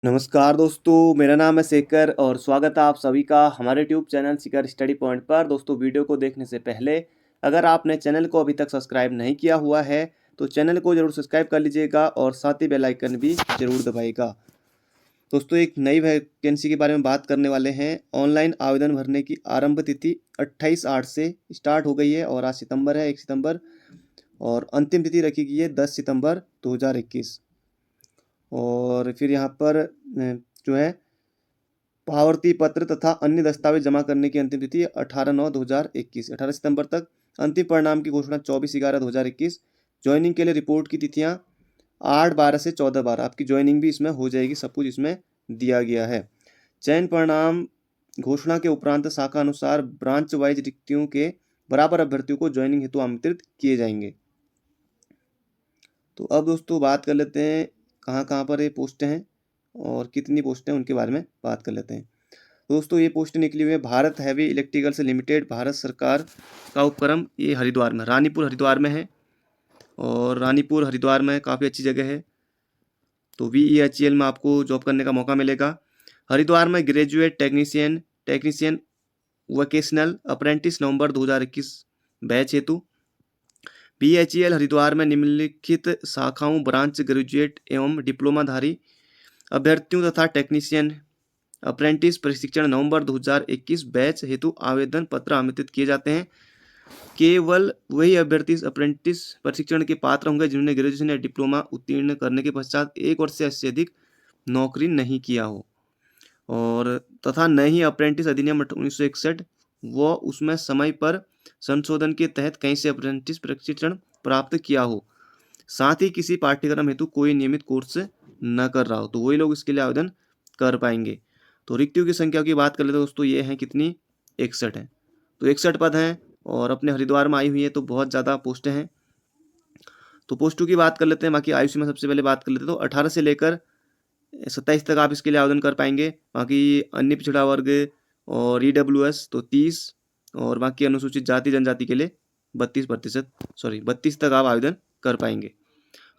नमस्कार दोस्तों, मेरा नाम है शेखर और स्वागत है आप सभी का हमारे यूट्यूब चैनल शिखर स्टडी पॉइंट पर। दोस्तों, वीडियो को देखने से पहले अगर आपने चैनल को अभी तक सब्सक्राइब नहीं किया हुआ है तो चैनल को ज़रूर सब्सक्राइब कर लीजिएगा और साथ ही बेल आइकन भी ज़रूर दबाइएगा। दोस्तों, एक नई वैकेंसी के बारे में बात करने वाले हैं। ऑनलाइन आवेदन भरने की आरंभ तिथि 28/8 से स्टार्ट हो गई है और आज सितंबर है 1 सितंबर, और अंतिम तिथि रखी गई है 10 सितंबर 2021। और फिर यहाँ पर जो है पावती पत्र तथा अन्य दस्तावेज जमा करने की अंतिम तिथि 18/9/2021। 18 सितंबर तक। अंतिम परिणाम की घोषणा 24/11/2021। ज्वाइनिंग के लिए रिपोर्ट की तिथियां 8/12 से 14/12। आपकी ज्वाइनिंग भी इसमें हो जाएगी, सब कुछ इसमें दिया गया है। चयन परिणाम घोषणा के उपरांत शाखा अनुसार ब्रांच वाइज रिक्तियों के बराबर अभ्यर्थियों को ज्वाइनिंग हेतु आमंत्रित किए जाएंगे। तो अब दोस्तों बात कर लेते हैं कहाँ कहाँ पर ये पोस्टें हैं और कितनी पोस्टें हैं उनके बारे में बात कर लेते हैं। दोस्तों, ये पोस्टें निकली हुई है Bharat heavy electricals limited, Bharat सरकार का उपक्रम। ये हरिद्वार में, रानीपुर हरिद्वार में है और रानीपुर हरिद्वार में काफ़ी अच्छी जगह है। तो VEHEL में आपको जॉब करने का मौका मिलेगा। हरिद्वार में ग्रेजुएट टेक्नीशियन वोकेशनल अप्रेंटिस नवंबर 2021 बैच हेतु। BHEL हरिद्वार में निम्नलिखित शाखाओं ब्रांच ग्रेजुएट एवं डिप्लोमाधारी अभ्यर्थियों तथा टेक्नीशियन अप्रेंटिस प्रशिक्षण नवंबर 2021 बैच हेतु आवेदन पत्र आमंत्रित किए जाते हैं। केवल वही अभ्यर्थी अप्रेंटिस प्रशिक्षण के पात्र होंगे जिन्होंने ग्रेजुएशन या डिप्लोमा उत्तीर्ण करने के पश्चात 1 वर्ष से अधिक नौकरी नहीं किया हो, और तथा न ही अप्रेंटिस अधिनियम 1961 व उसमें समय पर संशोधन के तहत कहीं से अप्रेंटिस प्रशिक्षण प्राप्त किया हो, साथ ही किसी पाठ्यक्रम हेतु कोई नियमित कोर्स न कर रहा हो, तो वही लोग इसके लिए आवेदन कर पाएंगे। तो रिक्तियों की संख्या की बात कर लेते हैं दोस्तों, ये हैं कितनी, 61 है। तो 61 पद हैं और अपने हरिद्वार में आई हुई है, तो बहुत ज़्यादा पोस्टें हैं। तो पोस्टों की बात कर लेते हैं। बाकी आयु सीमा सबसे पहले बात कर लेते हैं। तो 18 से लेकर 27 तक आप इसके लिए आवेदन कर पाएंगे। बाकी अन्य पिछड़ा वर्ग और EWS तो 30, और बाकी अनुसूचित जाति जनजाति के लिए 32 तक आप आवेदन कर पाएंगे।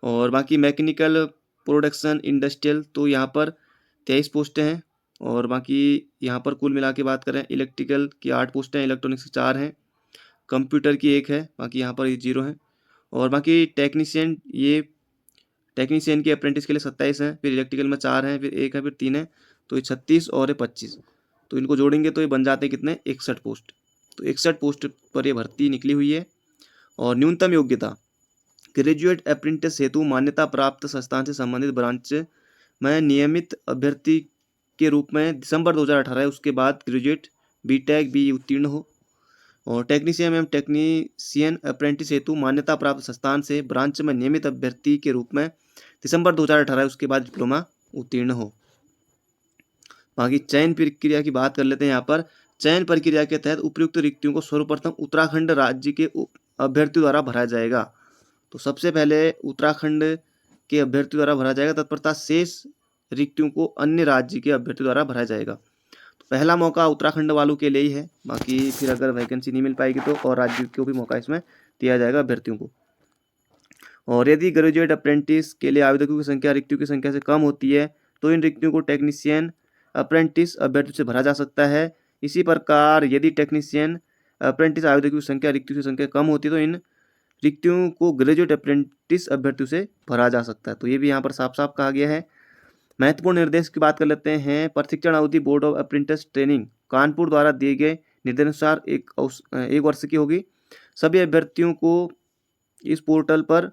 और बाकी मैकेनिकल प्रोडक्शन इंडस्ट्रियल तो यहाँ पर 23 पोस्टें हैं, और बाकी यहाँ पर कुल मिला के बात करें इलेक्ट्रिकल की 8 पोस्टें हैं, इलेक्ट्रॉनिक्स की 4 हैं, कंप्यूटर की 1 है, बाकी यहाँ पर 0 है। और बाकी टेक्नीशियन की अप्रेंटिस के लिए 27 हैं, फिर इलेक्ट्रिकल में 4 हैं, फिर 1 है, फिर 3 है, तो ये 36 और ये 25। तो इनको जोड़ेंगे तो ये बन जाते हैं कितने, 61 पोस्ट। तो 61 पोस्ट पर ये भर्ती निकली हुई है। और न्यूनतम योग्यता ग्रेजुएट अप्रेंटिस हेतु मान्यता प्राप्त संस्थान से संबंधित ब्रांच में नियमित अभ्यर्थी के रूप में दिसंबर 2018 है, उसके बाद ग्रेजुएट BTech BE उत्तीर्ण हो। और टेक्नीशियन अप्रेंटिस हेतु मान्यता प्राप्त संस्थान से ब्रांच में नियमित अभ्यर्थी के रूप में दिसंबर 2018 उसके बाद डिप्लोमा उत्तीर्ण हो। बाकी चयन प्रक्रिया की बात कर लेते हैं। यहाँ पर चयन प्रक्रिया के तहत उपयुक्त रिक्तियों को सर्वप्रथम उत्तराखंड राज्य के अभ्यर्थियों द्वारा भरा जाएगा। तो सबसे पहले उत्तराखंड के अभ्यर्थी द्वारा भरा जाएगा, तत्पश्चात शेष रिक्तियों को अन्य राज्य के अभ्यर्थी द्वारा भरा जाएगा। तो पहला मौका उत्तराखंड वालों के लिए ही है, बाकी फिर अगर वैकेंसी नहीं मिल पाएगी तो और राज्यों को भी मौका इसमें दिया जाएगा अभ्यर्थियों को। और यदि ग्रेजुएट अप्रेंटिस के लिए आवेदकों की संख्या रिक्तियों की संख्या से कम होती है तो इन रिक्तियों को टेक्नीशियन अप्रेंटिस अभ्यर्थियों से भरा जा सकता है। इसी प्रकार यदि टेक्नीशियन अप्रेंटिस आवेदकों की संख्या रिक्तियों की संख्या कम होती है तो इन रिक्तियों को ग्रेजुएट अप्रेंटिस अभ्यर्थियों से भरा जा सकता है। तो ये भी यहाँ पर साफ साफ कहा गया है। महत्वपूर्ण निर्देश की बात कर लेते हैं। प्रशिक्षण अवधि board of apprentice training Kanpur द्वारा दिए गए निर्देशानुसार 1 वर्ष की होगी। सभी अभ्यर्थियों को इस पोर्टल पर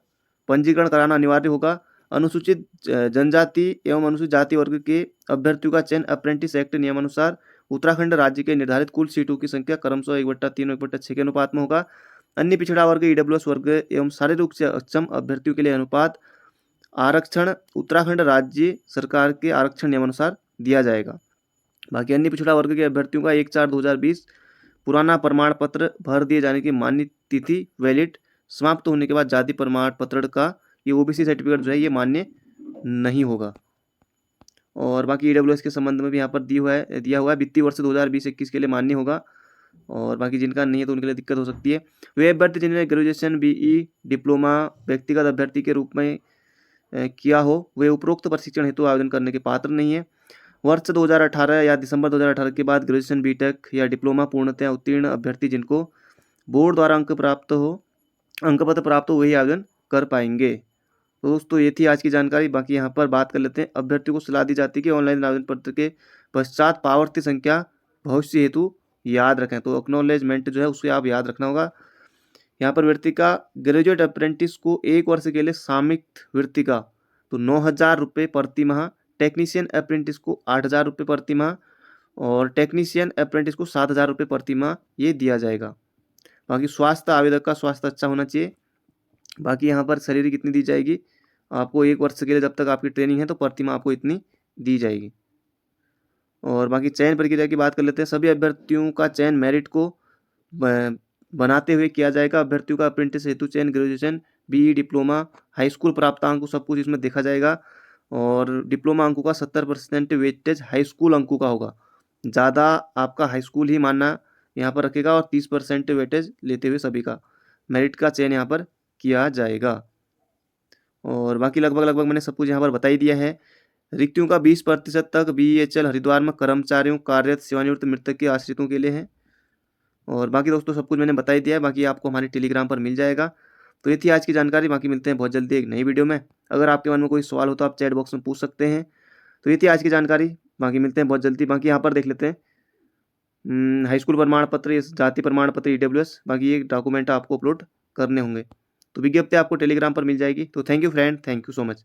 पंजीकरण कराना अनिवार्य होगा। अनुसूचित जनजाति एवं अनुसूचित जाति वर्ग के अभ्यर्थियों का चयन अप्रेंटिस एक्ट नियमानुसार उत्तराखंड राज्य के निर्धारित कुल सीटों की संख्या क्रमशः 1/3 1/6 के अनुपात में होगा। अन्य पिछड़ा वर्ग EWS वर्ग एवं शारीरिक रूप से अक्षम अभ्यर्थियों के लिए अनुपात आरक्षण उत्तराखंड राज्य सरकार के आरक्षण नियमानुसार दिया जाएगा। बाकी अन्य पिछड़ा वर्ग के अभ्यर्थियों का 1/4/2020 पुराना प्रमाण पत्र भर दिए जाने की मान्य तिथि वैलिड समाप्त होने के बाद जाति प्रमाण पत्र का ये OBC सर्टिफिकेट जो है ये मान्य नहीं होगा। और बाकी EWS के संबंध में भी यहाँ पर दिया हुआ है वित्तीय वर्ष 2020-21 के लिए मान्य होगा, और बाकी जिनका नहीं है तो उनके लिए दिक्कत हो सकती है। वे अभ्यर्थी जिन्हें ग्रेजुएशन BE डिप्लोमा व्यक्तिगत अभ्यर्थी के रूप में किया हो वे उपरोक्त प्रशिक्षण हेतु आवेदन करने के पात्र नहीं है। वर्ष 2018 या दिसंबर 2018 के बाद ग्रेजुएशन, बीटेक या डिप्लोमा पूर्णतया उत्तीर्ण अभ्यर्थी जिनको बोर्ड द्वारा अंक पत्र प्राप्त हो वही आवेदन कर पाएंगे। तो दोस्तों ये थी आज की जानकारी। बाकी यहाँ पर बात कर लेते हैं। अभ्यर्थियों को सलाह दी जाती है कि ऑनलाइन आवेदन पत्र के पश्चात पावती संख्या भविष्य हेतु याद रखें। तो एक्नॉलेजमेंट जो है उसको आप याद रखना होगा। यहाँ पर वृत्ति का ग्रेजुएट अप्रेंटिस को 1 वर्ष के लिए सामयिक वृत्ति का तो 9,000 रुपये प्रति माह, टेक्नीशियन अप्रेंटिस को 8,000 रुपये प्रति माह और टेक्नीशियन अप्रेंटिस को 7,000 रुपये प्रति माह ये दिया जाएगा। बाकी स्वास्थ्य, आवेदक का स्वास्थ्य अच्छा होना चाहिए। बाकी यहाँ पर सैलरी कितनी दी जाएगी आपको 1 वर्ष के लिए, जब तक आपकी ट्रेनिंग है तो प्रति माह आपको इतनी दी जाएगी। और बाकी चयन प्रक्रिया की बात कर लेते हैं। सभी अभ्यर्थियों का चयन मेरिट को बनाते हुए किया जाएगा। अभ्यर्थियों का अप्रेंटिस हेतु चयन graduation, BE, diploma, high school प्राप्तांक सब कुछ इसमें देखा जाएगा। और डिप्लोमा अंकों का 70% वेटेज हाई स्कूल अंकों का होगा। ज़्यादा आपका हाई स्कूल ही मानना यहाँ पर रखेगा और 30% वेटेज लेते हुए सभी का मेरिट का चयन यहाँ पर किया जाएगा। और बाकी लगभग मैंने सब कुछ यहाँ पर बता ही दिया है। रिक्तियों का 20% तक बीईएचएल हरिद्वार में कर्मचारियों, कार्यरत, सेवानिवृत्त, मृतक के आश्रितों के लिए है। और बाकी दोस्तों सब कुछ मैंने बता ही दिया है। बाकी आपको हमारे टेलीग्राम पर मिल जाएगा। तो ये थी आज की जानकारी। बाकी मिलते हैं बहुत जल्दी एक नई वीडियो में। अगर आपके मन में कोई सवाल हो तो आप चैट बॉक्स में पूछ सकते हैं। तो ये थी आज की जानकारी। बाकी मिलते हैं बहुत जल्दी। बाकी यहाँ पर देख लेते हैं हाई स्कूल प्रमाण पत्र, जाति प्रमाण पत्र, ईडब्ल्यूएस, बाकी ये डॉक्यूमेंट आपको अपलोड करने होंगे। तो विज्ञप्ति आपको टेलीग्राम पर मिल जाएगी। तो thank you friend, thank you so much.